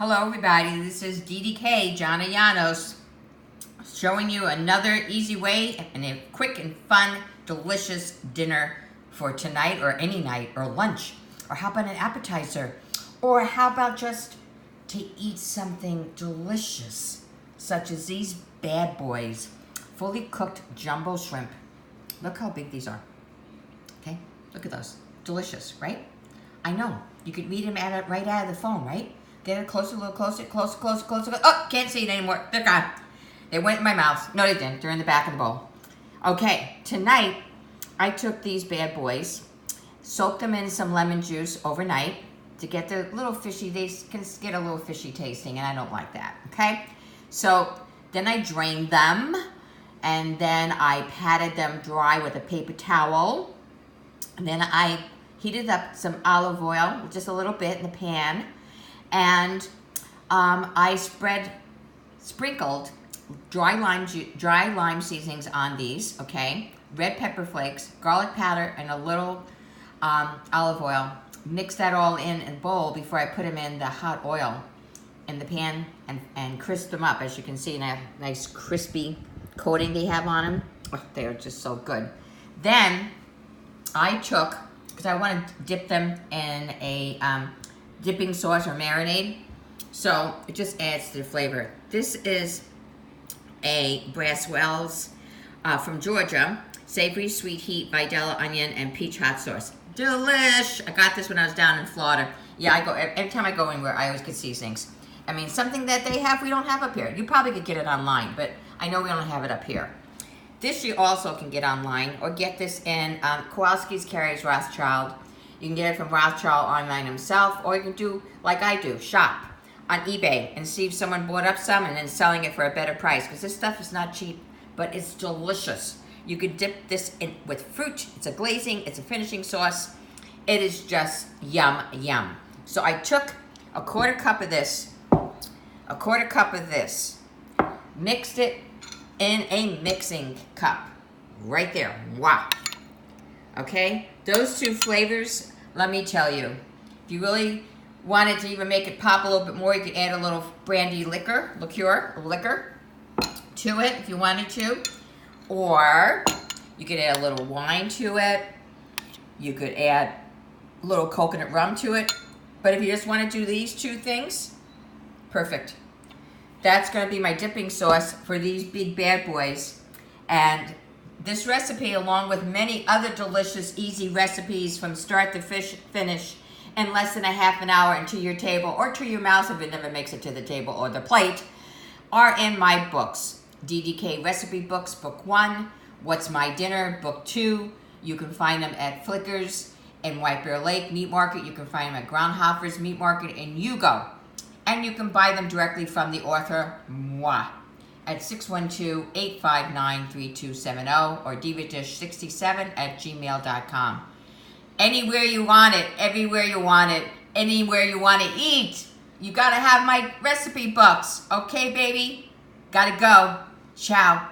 Hello everybody, this is DDK Jana Llanos showing you another easy way and a quick and fun, delicious dinner for tonight or any night or lunch. Or how about an appetizer? Or how about just to eat something delicious such as these bad boys, fully cooked jumbo shrimp. Look how big these are. Okay, look at those. Delicious, right? I know. You could read them right out of the phone, right? Get it closer, a little closer, closer. Oh, can't see it anymore. They're gone. They went in my mouth. No, they didn't. They're in the back of the bowl. Okay, tonight, I took these bad boys, soaked them in some lemon juice overnight to get the little fishy, they can get a little fishy tasting, and I don't like that, okay? So then I drained them, and then I patted them dry with a paper towel, and then I heated up some olive oil, just a little bit in the pan, and I sprinkled dry lime seasonings on these, okay? Red pepper flakes, garlic powder, and a little olive oil. Mix that all in a bowl before I put them in the hot oil in the pan and crisp them up. As you can see, that nice crispy coating they have on them. Oh, they are just so good. Then I took, because I want to dip them in a dipping sauce or marinade, so it just adds to the flavor. This is a Braswell's from Georgia, savory sweet heat, Videla onion, and peach hot sauce. Delish! I got this when I was down in Florida. Yeah, I go every time I go anywhere, I always get these things. I mean, something that they have, we don't have up here. You probably could get it online, but I know we don't have it up here. This you also can get online, or get this in Kowalski's Carries Rothschild. You can get it from Rothschild online himself, or you can do like I do, shop on eBay and see if someone bought up some and then selling it for a better price, because this stuff is not cheap, but it's delicious. You could dip this in with fruit. It's a glazing, it's a finishing sauce. It is just yum, yum. So I took a quarter cup of this, mixed it in a mixing cup, right there, wow. Okay, those two flavors, let me tell you, if you really wanted to even make it pop a little bit more, you could add a little brandy liquor to it if you wanted to. Or you could add a little wine to it. You could add a little coconut rum to it. But if you just want to do these two things, perfect. That's going to be my dipping sauce for these big bad boys. And this recipe, along with many other delicious, easy recipes from start to finish in less than a half an hour and to your table or to your mouth if it never makes it to the table or the plate, are in my books. DDK Recipe Books, Book 1, What's My Dinner, Book 2. You can find them at Flicker's in White Bear Lake Meat Market. You can find them at Grundhofer's Meat Market in Hugo. And you can buy them directly from the author, moi, at 612-859-3270 or divadish67@gmail.com. Anywhere you want it, everywhere you want it, anywhere you want to eat, you got to have my recipe books. Okay, baby? Gotta go. Ciao.